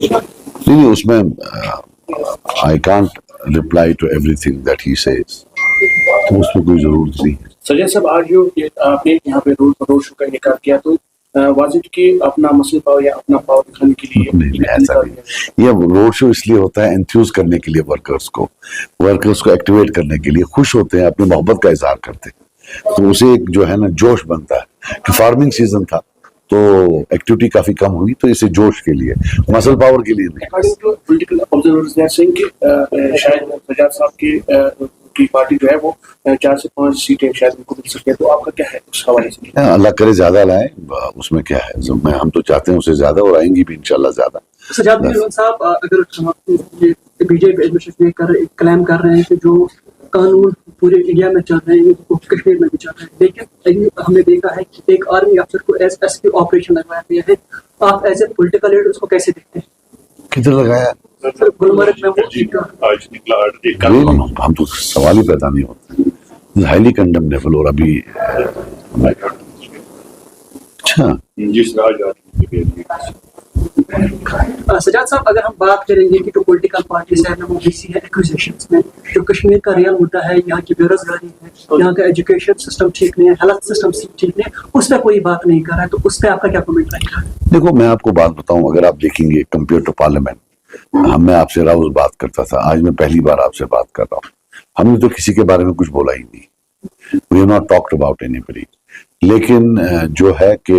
नहीं, उसमें I can't reply to everything that he says, तो उसमें कोई जरूरत नहीं है। सजय साहब, आज जो आपने यहाँ पे रोड शो का इनकार किया, तो वाजिब कि अपना मसल पावर या अपना पावर दिखाने के लिए नहीं, ऐसा नहीं। ये रोड शो इसलिए होता है एंथ्यूज करने के लिए, वर्कर्स को एक्टिवेट करने के लिए, खुश होते हैं, अपनी मोहब्बत का इजहार करते हैं, तो उसे एक जो है ना जोश बनता है कि फार्मिंग सीजन था तो एक्टिविटी काफी कम हुई, तो इसे जोश के लिए, मसल पावर के लिए नहीं। According to political observers they are saying कि शायद सजाद साहब की पार्टी जो है वो 4 से 5 सीटें शायद उनको मिल सकती है, तो आपका क्या है उस हवाले से? अल्लाह करे ज्यादा लाए, उसमें क्या है, हम तो चाहते हैं उसे ज्यादा, और आएंगी भी इंशाल्लाह ज्यादा। सजाद साहब, अगर बीजेपी एडमिनिस्ट्रेशन क्लेम कर रहे हैं कि जो कानून पूरे इंडिया में चल रहे हैं वो कश्मीर में भी चल रहे हैं, लेकिन हमने देखा है कि एक आर्मी अफसर को एसएसपी ऑपरेशन लगवाया गया है, आप एज ए पॉलिटिकल लीडर उसको कैसे देखते हैं? किधर लगाया? गुलमर्ग में आज निकला हम तो सवाल ही पैदा नहीं होता, हाईली कंडेमनेबल। और अभी अच्छा जिस सजाद साहब, अगर हम बात करेंगे कि जो पॉलिटिकल पार्टीज है वो बिजी है एक्विजिशंस में, जो कश्मीर का रियल मुद्दा है, यहाँ की बेरोजगारी है, यहाँ का एजुकेशन सिस्टम ठीक नहीं है, हेल्थ सिस्टम ठीक नहीं है, उस पर कोई बात नहीं कर रहा है, तो उस पर आपका क्या कमेंट रहेगा? देखो, मैं आपको बात बताऊं, अगर आप देखेंगे कंपेयर टू पार्लियामेंट, मैं आपसे रोज बात करता था, आज मैं पहली बार आपसे बात कर रहा हूँ। हमने तो किसी के बारे में कुछ बोला ही नहीं, we have not talked about anybody. लेकिन जो है कि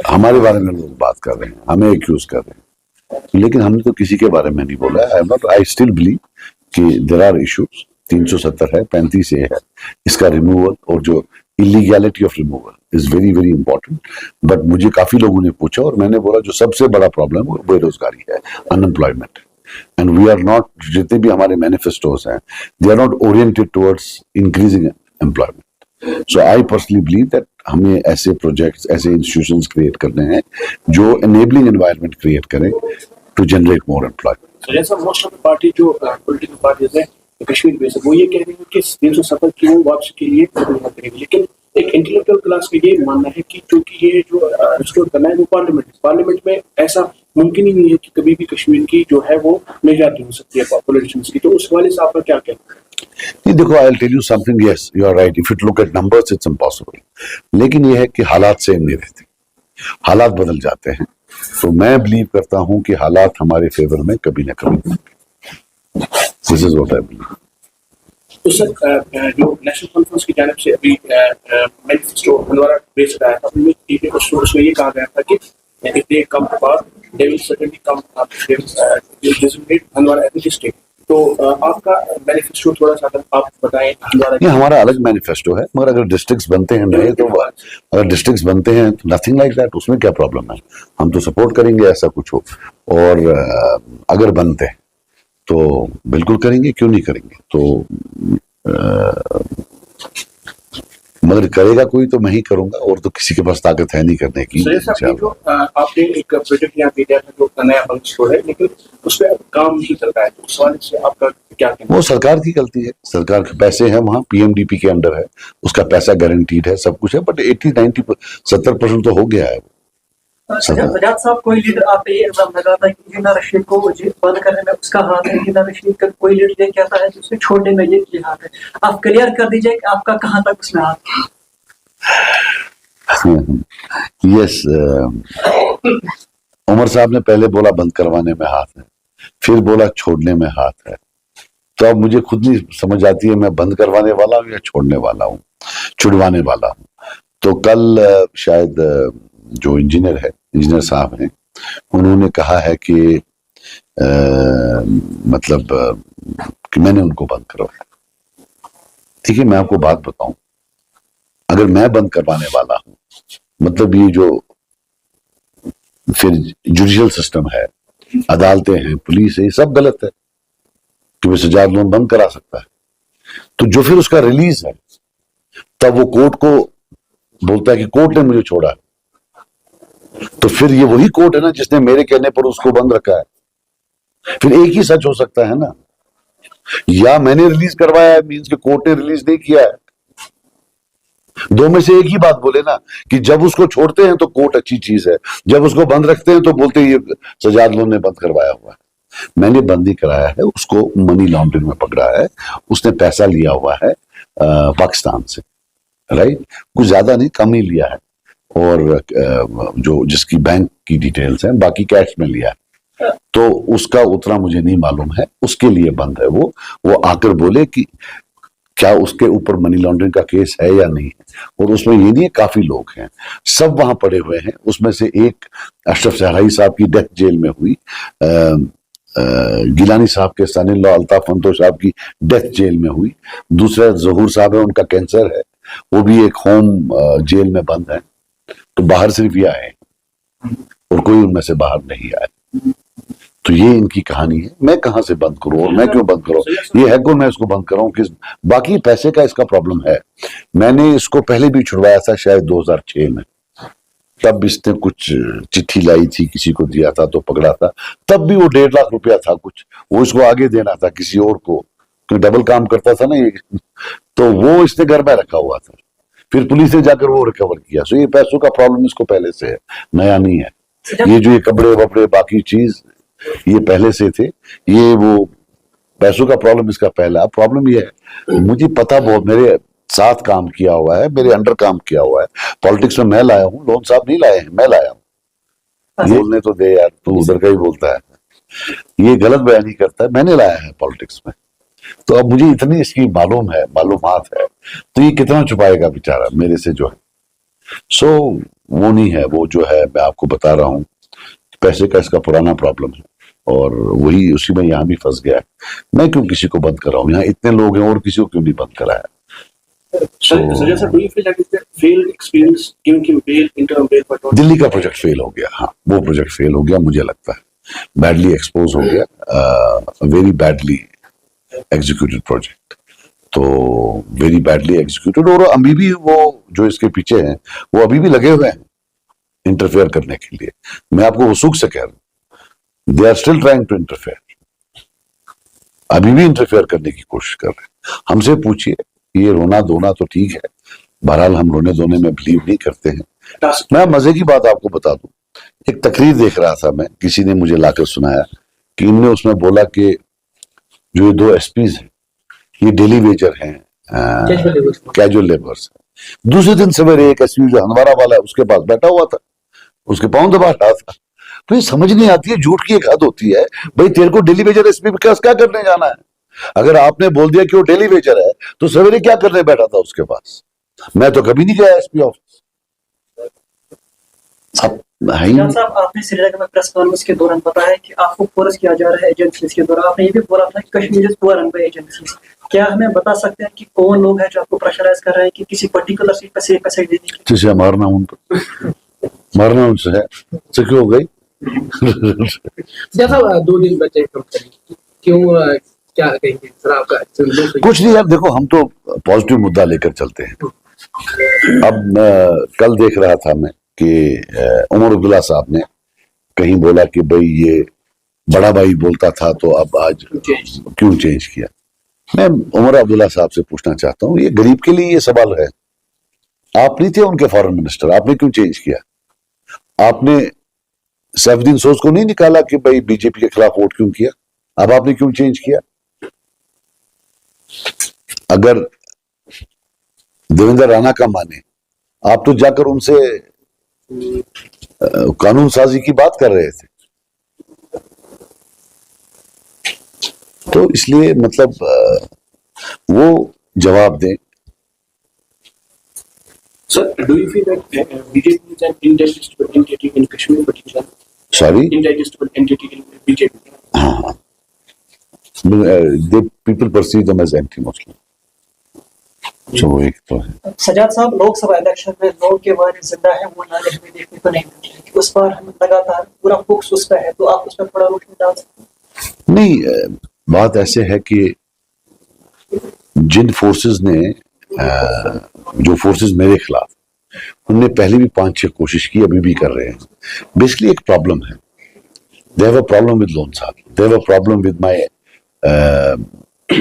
हमारे बारे में लोग बात कर रहे हैं, हमें एक्यूज कर रहे हैं, लेकिन हमने तो किसी के बारे में नहीं बोला। आई स्टिल बिलीव कि देयर आर इश्यूज, 370 है, 35 है, इसका रिमूवल और जो illegality of removal is very very important. But मुझे काफी लोगों ने पूछा और मैंने बोला जो सबसे बड़ा प्रॉब्लम वो बेरोजगारी है, unemployment, and we are not, जितने भी हमारे मैनिफेस्टोज हैं, they are not oriented towards increasing employment. So I personally believe that हमें ऐसे प्रोजेक्ट्स, ऐसे इंस्टीट्यूशंस क्रिएट करने हैं जो एनेबलिंग एनवायरनमेंट क्रिएट करें टू जनरेट मोर एम्प्लॉयमेंट। तो जैसा मोस्ट ऑफ द पार्टी जो पॉलिटिकल पार्टीज है कश्मीर में से, वो ये कह रही है कि 370 की वापसी के लिए करेंगे, लेकिन एक इंटेलेक्चुअल क्लास का ये मानना है कि क्योंकि ये जो रिस्टोर करना है वो पार्लियामेंट में ऐसा मुमकिन ही नहीं है कि कभी भी कश्मीर की जो है वो मेजॉरिटी हो सकती है पॉलिटिशियंस की, तो उस वाले से आपका क्या कहना है? नहीं, देखो, I will tell you something, yes you are right, if it look at numbers it's impossible, लेकिन ये है कि हालात सेम नहीं रहते, हालात बदल जाते हैं। तो मैं बिलीव करता हूं कि हालात हमारे फेवर में कभी ना कभी, this is what I believe. तो सर, जो नेशनल कॉन्फ्रेंस की जानिब से अभी मैनिफेस्टो हंदवारा बेच रहा है, उसमें ये कहा गया था कि if they come to power, they will certainly come they will designate Handwara as a district। तो आपका मैनिफेस्टो थोड़ा सा अगर आप बताएं हंदवारा। ये हमारा अलग मैनिफेस्टो है, मगर अगर डिस्ट्रिक्ट्स बनते हैं नए, तो अगर डिस्ट्रिक्ट्स बनते हैं तो नथिंग लाइक दैट, उसमें क्या प्रॉब्लम है, हम तो सपोर्ट करेंगे ऐसा कुछ हो, और अगर बनते हैं तो बिल्कुल करेंगे, क्यों नहीं करेंगे। तो मगर करेगा कोई तो मैं ही करूंगा, और तो किसी के पास ताकत है नहीं करने की। आपने एक प्रोजेक्ट यहाँ भेजा था जो नया बल्क स्टोर है, लेकिन उस पर काम नहीं चल रहा है, तो उस वाले से आपका क्या कहना? वो सरकार की गलती है, सरकार के पैसे हैं, वहाँ पीएमडीपी के अंडर है, उसका पैसा गारंटीड है, सब कुछ है, बट 80-90-70% तो हो गया है। सजाद साहब, कोई लीडर आप पे ये इल्जाम लगाता है कि जिन्ना रशीद को बंद करने में उसका हाथ है, जिन्ना रशीद का कोई लीडर ये कहता है कि उसे छोड़ने में ये हाथ है, आप क्लियर कर दीजिए कि आपका कहाँ तक उसमें हाथ है? यस, उमर साहब ने पहले बोला बंद करवाने में हाथ है, फिर बोला छोड़ने में हाथ है, तो अब मुझे खुद नहीं समझ आती है मैं बंद करवाने वाला हूँ या छोड़ने वाला हूँ, छुड़वाने वाला हूँ। तो कल शायद जो इंजीनियर साहब हैं, उन्होंने कहा है कि मतलब कि मैंने उनको बंद करवाया। ठीक है, मैं आपको बात बताऊं, अगर मैं बंद करवाने वाला हूं, मतलब ये जो फिर जुडिशियल सिस्टम है, अदालतें हैं, पुलिस है, ये सब गलत है कि वो सजाद लोन बंद करा सकता है। तो जो फिर उसका रिलीज है, तब वो कोर्ट को बोलता है कि कोर्ट ने मुझे छोड़ा, तो फिर ये वही कोर्ट है ना जिसने मेरे कहने पर उसको बंद रखा है। फिर एक ही सच हो सकता है ना, या मैंने रिलीज करवाया है मींस कि कोर्ट ने रिलीज नहीं किया है, दो में से एक ही बात बोले ना, कि जब उसको छोड़ते हैं तो कोर्ट अच्छी चीज है, जब उसको बंद रखते हैं तो बोलते हैं ये सजाद लोन ने बंद करवाया हुआ है। मैंने बंद ही कराया है, उसको मनी लॉन्ड्रिंग में पकड़ा है, उसने पैसा लिया हुआ है पाकिस्तान से, राइट, कुछ ज्यादा नहीं, कम ही लिया है, और जो जिसकी बैंक की डिटेल्स हैं, बाकी कैश में लिया है, तो उसका उतना मुझे नहीं मालूम है, उसके लिए बंद है वो आकर बोले कि क्या उसके ऊपर मनी लॉन्ड्रिंग का केस है या नहीं है। और उसमें ये नहीं है, काफी लोग हैं, सब वहां पड़े हुए हैं। उसमें से एक अशरफ सहराई साहब की डेथ जेल में हुई, गिलानी साहब के सन इन लॉ अल्ताफ फंतो साहब की डेथ जेल में हुई, दूसरा जहूर साहब है, उनका कैंसर है, वो भी एक होम जेल में बंद है। तो बाहर सिर्फ ये आए और कोई उनमें से बाहर नहीं आए। तो ये इनकी कहानी है। मैं कहां से बंद करूं और मैं क्यों बंद करूं, ये है कौन मैं इसको बंद कराऊं, किस बाकी पैसे का इसका प्रॉब्लम है। मैंने इसको पहले भी छुड़वाया था शायद 2006 में, तब इसने कुछ चिट्ठी लाई थी, किसी को दिया था तो पकड़ा था, तब भी वो 1.5 लाख रुपया था कुछ, वो इसको आगे देना था किसी और को, क्योंकि डबल काम करता था ना ये, तो वो इसने घर में रखा हुआ था, फिर पुलिस ने जाकर वो रिकवर किया। सो ये पैसों का प्रॉब्लम इसको पहले से है, नया नहीं है। ये जो ये कपड़े वपड़े बाकी चीज ये पहले से थे, ये वो पैसों का प्रॉब्लम इसका पहला प्रॉब्लम ये है। मुझे पता बहुत, मेरे साथ काम किया हुआ है, मेरे अंडर काम किया हुआ है, पॉलिटिक्स में मैं लाया हूँ, लोन साहब नहीं लाए हैं, मैं लाया हूँ। ये बोलने तो दे यार, तू उधर का ही बोलता है, ये गलत बयान ही करता है, मैंने लाया है पॉलिटिक्स में। तो अब मुझे इतनी इसकी मालूमात है, तो ये कितना छुपाएगा बेचारा मेरे से जो है। सो वो नहीं है, वो जो है मैं आपको बता रहा हूँ, पैसे का इसका पुराना प्रॉब्लम है, और वही उसी में यहाँ भी फंस गया है। मैं क्यों किसी को बंद कराऊं, यहाँ इतने लोग हैं और किसी को क्यों नहीं बंद कराया। दिल्ली का प्रोजेक्ट फेल हो गया, हाँ वो प्रोजेक्ट फेल हो गया, मुझे लगता है बैडली एक्सपोज हो गया, वेरी बैडली एग्जीक्यूटेड प्रोजेक्ट, तो वेरी बैडली एग्जीक्यूटेड। और अभी भी वो जो इसके पीछे हैं वो अभी भी लगे हुए हैं इंटरफेयर करने के लिए। मैं आपको वसूख से कह रहा हूं, they are still trying to interfere, अभी भी इंटरफेयर करने की कोशिश कर रहे हैं। हमसे पूछिए, ये रोना धोना तो ठीक है, बहरहाल हम रोने धोने में बिलीव नहीं करते हैं। मैं मजे की बात आपको बता दूं, एक तकरीर देख रहा था मैं, किसी ने मुझे लाकर सुनाया कि इनने उसमें बोला कि जो ये 2 एसपीज हैं ये डेली वेजर हैं, कैजुअल लेबर्स। दूसरे दिन सवेरे एक एसपी जो हंदवाड़ा वाला है उसके पास बैठा हुआ था, उसके पांव दबा रहा था। तो ये समझ नहीं आती है, झूठ की एक हद होती है भाई, तेरे को डेली वेजर एसपी के पास क्या करने जाना है? अगर आपने बोल दिया कि वो डेली वेजर है तो सवेरे क्या करने बैठा था उसके पास? मैं तो कभी नहीं गया एसपी ऑफिस। साहब, आपने श्रीनगर में प्रेस कॉन्फ्रेंस के दौरान बताया कि आपको फोर्स किया जा रहा है एजेंसीज के दौरान, आपने ये भी बोला था कि Kashmir is over run by agencies. क्या हमें बता सकते हैं कि कौन लोग हैं जो आपको प्रेशराइज कर रहे हैं कि किसी पर्टिकुलर सीट पर सेफ पैसे देने की? जिसे मारना उनको, मारना उनसे है, से क्यों हो गई? जैसा 2 दिन बचे क्यों, क्या कहेंगे सर आपका? कुछ नहीं यार, देखो हम तो पॉजिटिव मुद्दा लेकर चलते हैं। अब कल देख रहा था मैं कि उमर अब्दुल्ला साहब ने कहीं बोला कि भाई ये बड़ा भाई बोलता था तो अब आज क्यों चेंज किया। मैं उमर अब्दुल्ला साहब से पूछना चाहता हूँ, ये गरीब के लिए ये सवाल है, आप नहीं थे उनके फॉरेन मिनिस्टर, आपने क्यों चेंज किया? आपने सैफुद्दीन सोज को नहीं निकाला कि भाई बीजेपी के खिलाफ वोट क्यों किया? अब आपने क्यों चेंज किया? अगर देवेंद्र राणा का माने, आप तो जाकर उनसे कानून साजी की बात कर रहे थे। तो इसलिए मतलब वो जवाब दें। Sir, do you feel that BJP is an indigestible entity in Kashmir, particularly? Sorry? Indigestible entity in BJP. हाँ, the people perceive them as anti-Muslim. जो एक तो है। सजाद साहब, लोकसभा इलेक्शन में लोगों के बारे जिंदा है वो नारे हमें देखने को नहीं मिल रहे, उस पर हम लगातार पूरा फोकस उस पर है, तो आप उस पर थोड़ा रोशनी डाल सकते हैं? नहीं, बात ऐसे है कि जिन फोर्सेस ने जो फोर्सेस मेरे खिलाफ, उनने पहले भी 5-6 कोशिश की, अभी भी कर रहे हैं। बेसिकली एक प्रॉब्लम है, they have a problem with loan साहब, they have a problem with my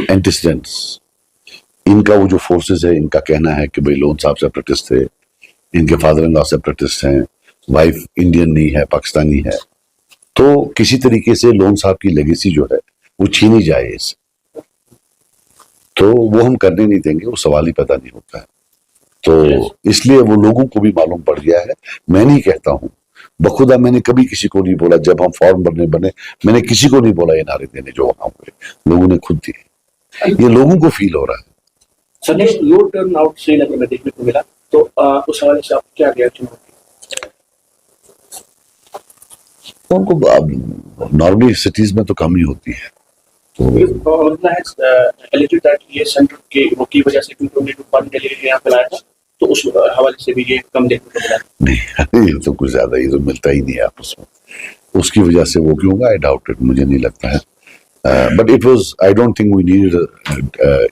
antecedents, इनका वो जो फोर्सेस है, इनका कहना है कि भाई लोन साहब सेपरेटिस्ट थे, इनके फादर इन लॉ सेपरेटिस्ट हैं, वाइफ इंडियन नहीं है, पाकिस्तानी है, तो किसी तरीके से लोन साहब की लेगेसी जो है वो छीनी जाए इससे, तो वो हम करने नहीं देंगे, वो सवाल ही पैदा नहीं होता है। तो इसलिए वो लोगों को भी मालूम पड़ गया है। मैं नहीं कहता हूं, बखुदा मैंने कभी किसी को नहीं बोला, जब हम फॉर्म बने मैंने किसी को नहीं बोला ये नारे देने जो वहां हुए, लोगों ने खुद दिए, ये लोगों को फील हो रहा है। सर लो टर्न आउट श्रीनगर में देखने को मिला, तो उस हवाले से आप क्या रिएक्शन होगी? उनको नॉर्मली सिटीज में तो कम ही होती है, alleged that ये सेंटर के वो की वजह से क्योंकि उन्हें पानी के लिए यहाँ पे लाया था, तो उस हवाले से भी ये कम देखने को मिला। नहीं, ये तो कुछ ज्यादा, ये तो मिलता ही नहीं है आपस में, उसकी वजह से वो क्यों होगा, आई डाउट इट, मुझे नहीं लगता है। But it was, I don't think we needed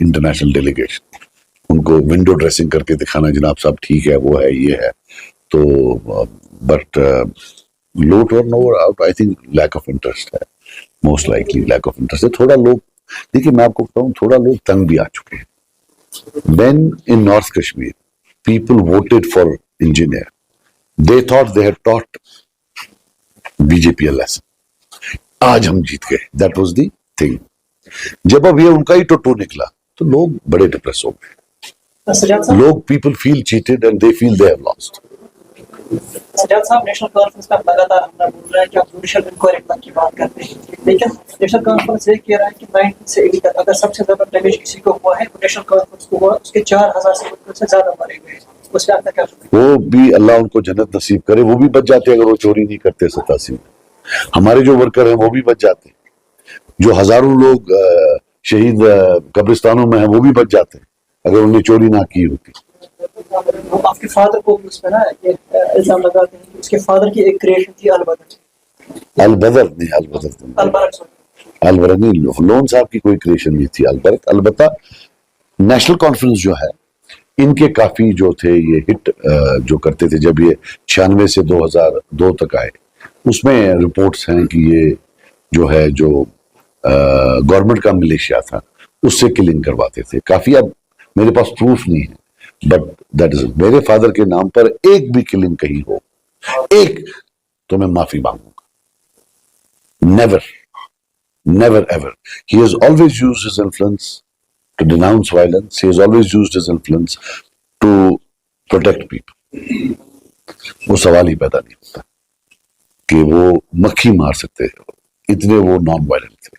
international delegation, उनको विंडो ड्रेसिंग करके दिखाना जनाब साहब ठीक है, वो है, ये है, तो but low turn over out, I think lack of interest है, most likely lack of interest है। थोड़ा लोग, देखिए मैं आपको बताऊं, थोड़ा लोग तंग भी आ चुके हैं। When in North Kashmir people voted for engineer, they thought they had taught BJP a lesson. आज हम जीत गए, that was the thing. जब अब ये उनका ही टोटो निकला तो लोग बड़े डिप्रेस हो गए, लोग people feel cheated and they feel they have lost. Sajjad साहब, नेशनल कॉन्फ्रेंस में लगातार हमने बोल रहा है कि आप जुडिशियल इंक्वायरी की बात करते हैं, लेकिन नेशनल कॉन्फ्रेंस ये कह रहा है कि 90 से 80 तक अगर सबसे ज्यादा डैमेज किसी को हुआ है तो नेशनल कॉन्फ्रेंस को हुआ, उसके 4000 से ज्यादा मारे गए, उस पर आपका क्या? वो भी अल्लाह उनको जन्नत नसीब करे, वो भी बच जाते अगर वो चोरी नहीं करते 87 में। हमारे जो वर्कर हैं वो भी बच जाते, जो हजारों लोग शहीद कब्रिस्तानों में हैं वो भी बच जाते अगर उन्हें चोरी ना की होती। आपके फादर को भी उसमें ना ये इल्जाम लगाते हैं कि उसके फादर की एक क्रिएशन थी अलबदर नहीं, लोन साहब की कोई क्रिएशन नहीं थी अलबरत। अलबत्ता नेशनल कॉन्फ्रेंस जो है, इनके काफी जो थे ये हिट जो करते थे, जब ये 96 से 2002 तक आए, उसमें रिपोर्ट्स हैं कि ये जो है जो गवर्नमेंट का मिलिशिया था उससे किलिंग करवाते थे काफी। अब मेरे पास प्रूफ नहीं है, बट दैट इज, मेरे फादर के नाम पर एक भी किलिंग कहीं हो, एक, तो मैं माफी मांगूंगा। Never ever. He has always used his influence to denounce violence, he has always used his influence to protect people. वो सवाल ही पैदा नहीं होता कि वो मक्खी मार सकते हैं, इतने वो नॉन वायलेंट थे।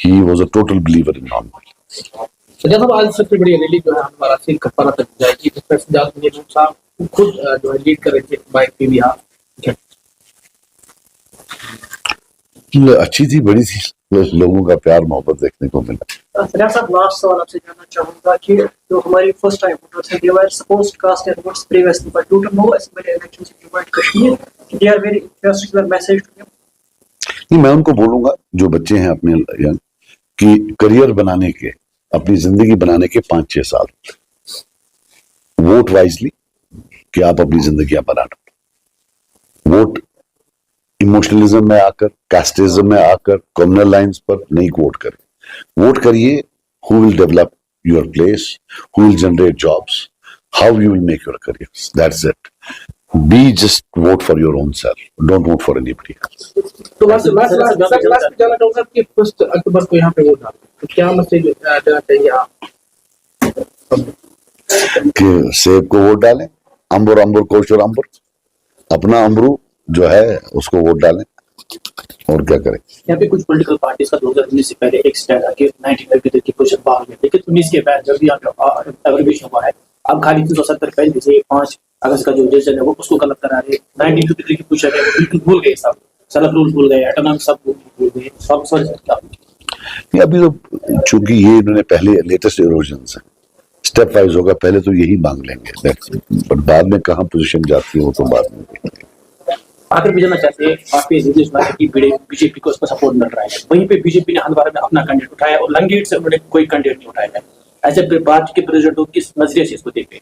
He was a total believer in non violence. जब आज सबसे बड़ी रैली जो है हमारा सिंह कपड़ा तक जाएगी, जिसमें सजाद साहब खुद जो है लीड कर रहे थे बाइक पे भी। अच्छी थी, बड़ी थी, लोगों का प्यार मोहब्बत देखने को मिला। सजाद साहब, लास्ट सवाल आपसे जानना चाहूंगा कि जो हमारी फर्स्ट टाइम वोटर्स हैं, they were supposed to cast their votes previously, but due to no assembly elections in Jammu and Kashmir, they are very interested in message to them. नहीं, मैं उनको बोलूंगा जो बच्चे हैं अपने यंग, कि करियर बनाने के, अपनी जिंदगी बनाने के 5-6 साल वोट वाइजली, कि आप अपनी जिंदगी बना दो। वोट इमोशनलिज्म में आकर, कास्टिज्म में आकर, कम्युनल लाइंस पर नहीं वोट करें। वोट करिए who will develop your place, who will generate jobs, how you will make your career, that's it. Be just vote for your own self. Don't vote for anybody else. तो last जाना चाहूंगा कि 1 अक्टूबर को यहाँ पे vote डालें, तो क्या मैसेज देना चाहिए आप? कि सेब को वोट डालें, अंबुर कोश और अंबुर, अपना अमरू जो है उसको वोट डालें, और क्या करें। यहाँ पे कुछ पॉलिटिकल पार्टीज का 2019 से पहले एक स्टैंड आके 95 की पोजीशन बाहर गए, लेकिन 19 के बाद जब भी यहाँ पे एवरविशन हुआ है, अब खाली 370 पहले जैसे 5 अगस्त का जो डिसीजन है वो उसको गलत करा रहे। 1953 की पोजीशन है वो बिल्कुल भूल गए, सब सेल्फ रूल भूल गए, ऑटोनॉमी सब भूल गए, सब सॉरी क्या। अभी तो चूंकि ये इन्होंने पहले लेटेस्ट इरोजन्स है, स्टेप वाइज होगा, पहले तो यही मांग लेंगे, बट बाद में कहाँ पोजीशन जाती है वो तो बाद में। आखिर भी जानना चाहते हैं, आपके की बीजेपी को उसका सपोर्ट मिल रहा है, वहीं पे बीजेपी ने हंदवाड़ा में अपना कैंडिडेट उठाया और लंगेट से उन्होंने कोई कैंडिडेट नहीं उठाया है। ऐसे पार्टी के प्रेसिडेंट को किस नजरिए से इसको देखते हैं?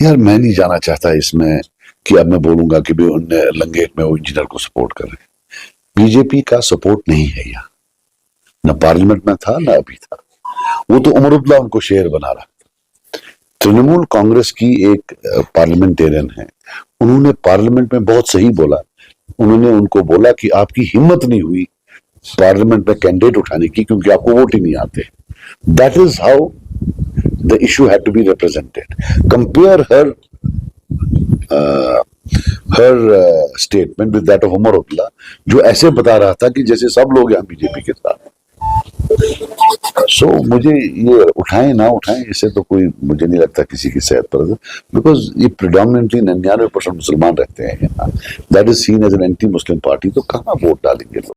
यार मैं नहीं जाना चाहता इसमें कि अब मैं बोलूंगा कि भी उनने लंगेट में वो इंजीनियर को सपोर्ट कर रहे हैं। बीजेपी का सपोर्ट नहीं है यहाँ, न पार्लियामेंट में था न अभी था। वो तो उमरुल्लाह उनको शेर बना रहा। तृणमूल कांग्रेस की एक पार्लियामेंटेरियन है, उन्होंने पार्लियामेंट में बहुत सही बोला। उन्होंने उनको बोला कि आपकी हिम्मत नहीं हुई पार्लियामेंट में कैंडिडेट उठाने की क्योंकि आपको वोट ही नहीं आते। That is how the issue had to be represented. Compare her statement with that of Umarullah, जो ऐसे बता रहा था कि जैसे सब लोग यहाँ बीजेपी के साथ। सो मुझे ये उठाएं ना उठाएं, इससे तो कोई मुझे नहीं लगता किसी की सेहत पर, बिकॉज ये प्रिडोमिनेटली 99% मुसलमान रहते हैं यहाँ। That is seen as an anti Muslim party, तो कहाँ वोट डालेंगे लोग।